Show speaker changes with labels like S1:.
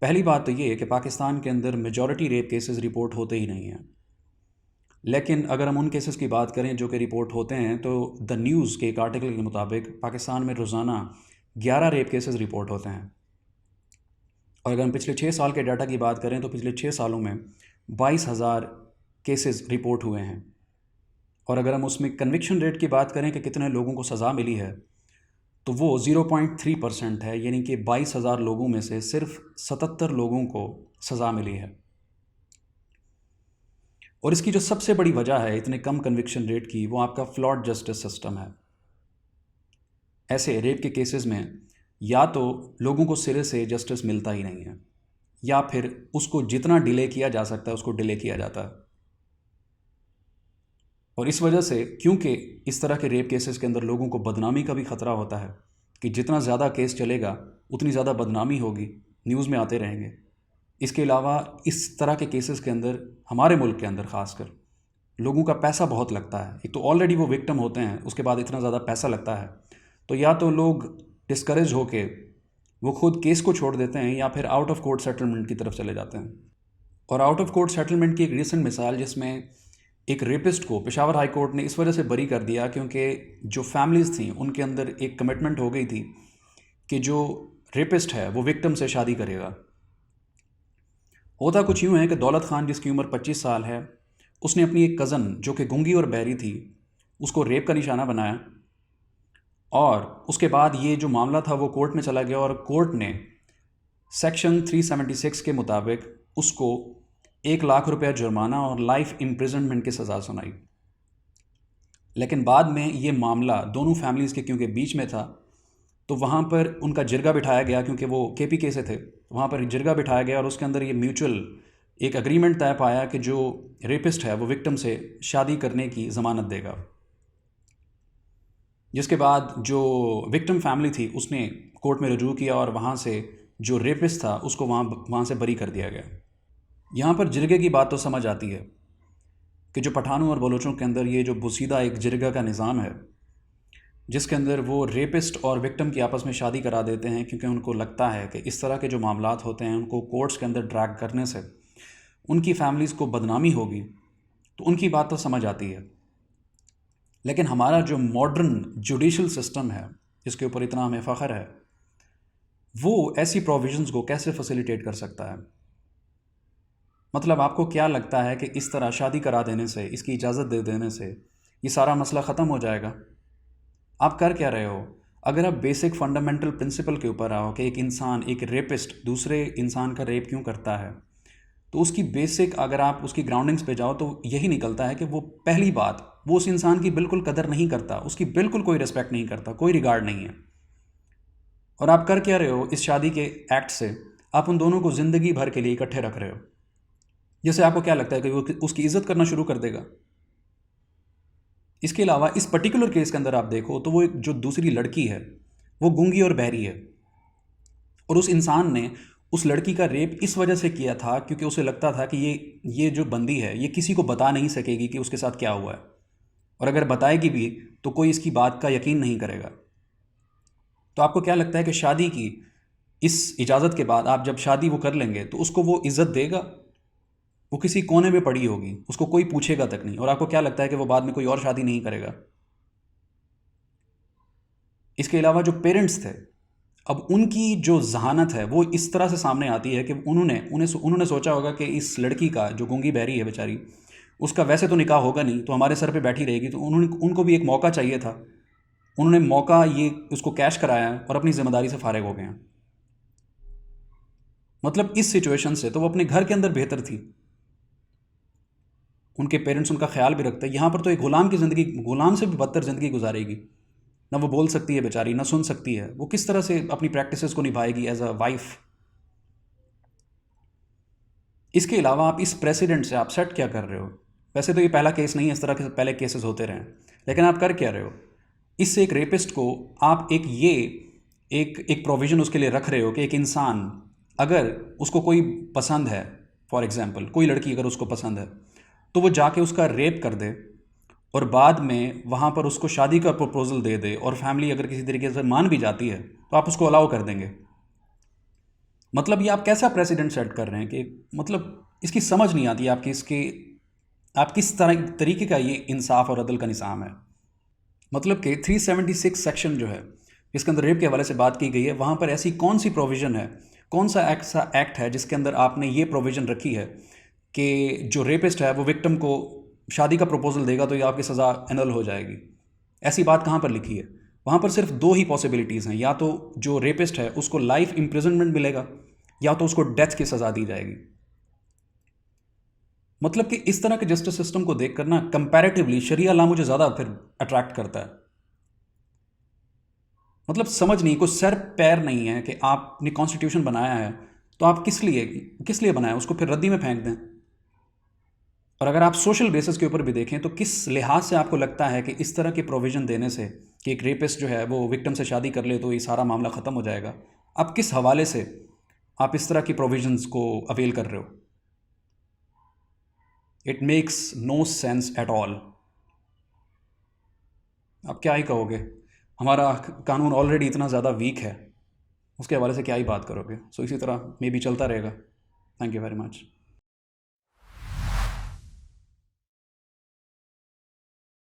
S1: पहली बात तो ये है कि पाकिस्तान के अंदर मेजॉरिटी रेप केसेस रिपोर्ट होते ही नहीं हैं। लेकिन अगर हम उन केसेस की बात करें जो कि रिपोर्ट होते हैं, तो द न्यूज़ के एक आर्टिकल के मुताबिक पाकिस्तान में रोज़ाना 11 रेप केसेस रिपोर्ट होते हैं। और अगर हम पिछले 6 साल के डाटा की बात करें तो पिछले 6 सालों में 22,000 केसेस रिपोर्ट हुए हैं। और अगर हम उसमें कन्विक्शन रेट की बात करें कि कितने लोगों को सज़ा मिली है, तो वो 0.3% है, यानी कि 22,000 लोगों में से सिर्फ 77 लोगों को सज़ा मिली है। और इसकी जो सबसे बड़ी वजह है इतने कम कन्विक्शन रेट की, वो आपका फ्लॉड जस्टिस सिस्टम है। ऐसे रेप के केसेस में या तो लोगों को सिरे से जस्टिस मिलता ही नहीं है, या फिर उसको जितना डिले किया जा सकता है उसको डिले किया जाता है। और इस वजह से, क्योंकि इस तरह के रेप केसेस के अंदर लोगों को बदनामी का भी ख़तरा होता है कि जितना ज़्यादा केस चलेगा उतनी ज़्यादा बदनामी होगी, न्यूज़ में आते रहेंगे। इसके अलावा इस तरह के केसेस के अंदर हमारे मुल्क के अंदर ख़ासकर लोगों का पैसा बहुत लगता है। एक तो ऑलरेडी वो विक्टिम होते हैं, उसके बाद इतना ज़्यादा पैसा लगता है, तो या तो लोग डिस्करेज होके वो खुद केस को छोड़ देते हैं या फिर आउट ऑफ कोर्ट सेटलमेंट की तरफ चले जाते हैं। और आउट ऑफ कोर्ट सेटलमेंट की एक रिसेंट मिसाल, जिसमें एक रेपिस्ट को पेशावर हाई कोर्ट ने इस वजह से बरी कर दिया क्योंकि जो फैमिलीज़ थी उनके अंदर एक कमिटमेंट हो गई थी कि जो रेपिस्ट है वो विक्टिम से शादी करेगा। होता कुछ यूँ है कि दौलत खान, जिसकी उम्र 25 साल है, उसने अपनी एक कज़न जो कि गूंगी और बहरी थी, उसको रेप का निशाना बनाया। और उसके बाद ये जो मामला था वो कोर्ट में चला गया और कोर्ट ने सेक्शन 376 के मुताबिक उसको 1 लाख रुपया जुर्माना और लाइफ इम्प्रिजनमेंट की सज़ा सुनाई। लेकिन बाद में ये मामला दोनों फैमिलीज़ के क्योंकि बीच में था, तो वहाँ पर उनका जिरगा बिठाया गया, क्योंकि वो केपीके से थे, वहाँ पर जिरगा बिठाया गया और उसके अंदर ये म्यूचुअल एक एग्रीमेंट तय पाया कि जो रेपिस्ट है वो विक्टिम से शादी करने की ज़मानत देगा। जिसके बाद जो विक्टिम फैमिली थी उसने कोर्ट में रजू किया और वहाँ से जो रेपिस्ट था उसको वहाँ से बरी कर दिया गया। यहाँ पर जिरगे की बात तो समझ आती है कि जो पठानों और बलोचों के अंदर ये जो बुसीदा एक जिरगा का निज़ाम है, जिसके अंदर वो रेपिस्ट और विक्टिम की आपस में शादी करा देते हैं, क्योंकि उनको लगता है कि इस तरह के जो मामलात होते हैं उनको कोर्ट्स के अंदर ड्रैग करने से उनकी फैमिलीज़ को बदनामी होगी, तो उनकी बात तो समझ आती है। लेकिन हमारा जो मॉडर्न जुडिशल सिस्टम है, जिसके ऊपर इतना हमें फ़ख्र है, वो ऐसी प्रोविजंस को कैसे फैसिलिटेट कर सकता है? मतलब आपको क्या लगता है कि इस तरह शादी करा देने से, इसकी इजाज़त दे देने से ये सारा मसला ख़त्म हो जाएगा? आप कर क्या रहे हो? अगर आप बेसिक फंडामेंटल प्रिंसिपल के ऊपर आओ कि एक इंसान, एक रेपिस्ट दूसरे इंसान का रेप क्यों करता है, तो उसकी बेसिक, अगर आप उसकी ग्राउंडिंग्स पे जाओ तो यही निकलता है कि वो पहली बात, वो उस इंसान की बिल्कुल कदर नहीं करता, उसकी बिल्कुल कोई रिस्पेक्ट नहीं करता, कोई रिगार्ड नहीं है। और आप कर क्या रहे हो इस शादी के एक्ट से? आप उन दोनों को ज़िंदगी भर के लिए इकट्ठे रख रहे हो। जैसे आपको क्या लगता है कि वो उसकी इज़्ज़त करना शुरू कर देगा? इसके अलावा इस पर्टिकुलर केस के अंदर आप देखो तो वो एक जो दूसरी लड़की है वो गूंगी और बहरी है, और उस इंसान ने उस लड़की का रेप इस वजह से किया था क्योंकि उसे लगता था कि ये जो बंदी है ये किसी को बता नहीं सकेगी कि उसके साथ क्या हुआ है, और अगर बताएगी भी तो कोई इसकी बात का यकीन नहीं करेगा। तो आपको क्या लगता है कि शादी की इस इजाज़त के बाद आप जब शादी वो कर लेंगे तो उसको वो इज़्ज़त देगा? वो किसी कोने में पड़ी होगी, उसको कोई पूछेगा तक नहीं। और आपको क्या लगता है कि वो बाद में कोई और शादी नहीं करेगा? इसके अलावा जो पेरेंट्स थे, अब उनकी जो जहानत है वो इस तरह से सामने आती है कि उन्होंने सोचा होगा कि इस लड़की का, जो गूंगी बहरी है बेचारी, उसका वैसे तो निकाह होगा नहीं, तो हमारे सर पे बैठी रहेगी, तो उनको भी एक मौका चाहिए था। उन्होंने मौका ये उसको कैश कराया और अपनी जिम्मेदारी से फारिग हो गए हैं। मतलब इस सिचुएशन से तो वो अपने घर के अंदर बेहतर थी, उनके पेरेंट्स उनका ख्याल भी रखते हैं। यहाँ पर तो एक गुलाम की ज़िंदगी, गुलाम से भी बदतर ज़िंदगी गुजारेगी। ना वो बोल सकती है बेचारी, ना सुन सकती है, वो किस तरह से अपनी प्रैक्टिसेस को निभाएगी एज अ वाइफ? इसके अलावा आप इस प्रेसिडेंट से आप सेट क्या कर रहे हो? वैसे तो ये पहला केस नहीं है, इस तरह के पहले केसेस होते रहे, लेकिन आप कर क्या रहे हो? इससे एक रेपिस्ट को आप एक प्रोविज़न उसके लिए रख रहे हो कि एक इंसान, अगर उसको कोई पसंद है, फॉर एग्ज़ाम्पल कोई लड़की अगर उसको पसंद है, तो वो जाके उसका रेप कर दे और बाद में वहाँ पर उसको शादी का प्रपोज़ल दे दे, और फैमिली अगर किसी तरीके से मान भी जाती है तो आप उसको अलाउ कर देंगे। मतलब ये आप कैसा प्रेसिडेंट सेट कर रहे हैं कि मतलब इसकी समझ नहीं आती आपकी इसकी, आप किस तरह तरीके का ये इंसाफ और अदल का निज़ाम है। मतलब कि 376 सेक्शन जो है इसके अंदर रेप के हवाले से बात की गई है, वहाँ पर ऐसी कौन सी प्रोविज़न है, कौन सा एक्ट है जिसके अंदर आपने ये प्रोविज़न रखी है कि जो रेपिस्ट है वो विक्टिम को शादी का प्रपोजल देगा तो ये आपकी सज़ा एनल हो जाएगी। ऐसी बात कहाँ पर लिखी है? वहाँ पर सिर्फ दो ही पॉसिबिलिटीज़ हैं, या तो जो रेपिस्ट है उसको लाइफ इम्प्रिजनमेंट मिलेगा या तो उसको डेथ की सज़ा दी जाएगी। मतलब कि इस तरह के जस्टिस सिस्टम को देखकर ना कंपैरेटिवली शरिया लॉ मुझे ज़्यादा फिर अट्रैक्ट करता है। मतलब समझ नहीं, कुछ सर पैर नहीं है कि आपने कॉन्स्टिट्यूशन बनाया है तो आप किस लिए बनाया, उसको फिर रद्दी में फेंक दें। और अगर आप सोशल बेसिस के ऊपर भी देखें तो किस लिहाज से आपको लगता है कि इस तरह के प्रोविज़न देने से कि एक रेपिस्ट जो है वो विक्टिम से शादी कर ले तो ये सारा मामला ख़त्म हो जाएगा, आप किस हवाले से आप इस तरह की प्रोविजंस को अवेल कर रहे हो? It makes no sense at all. आप क्या ही कहोगे, हमारा कानून ऑलरेडी इतना ज़्यादा वीक है, उसके हवाले से क्या ही बात करोगे। सो इसी तरह मे बी चलता रहेगा। Thank you very much.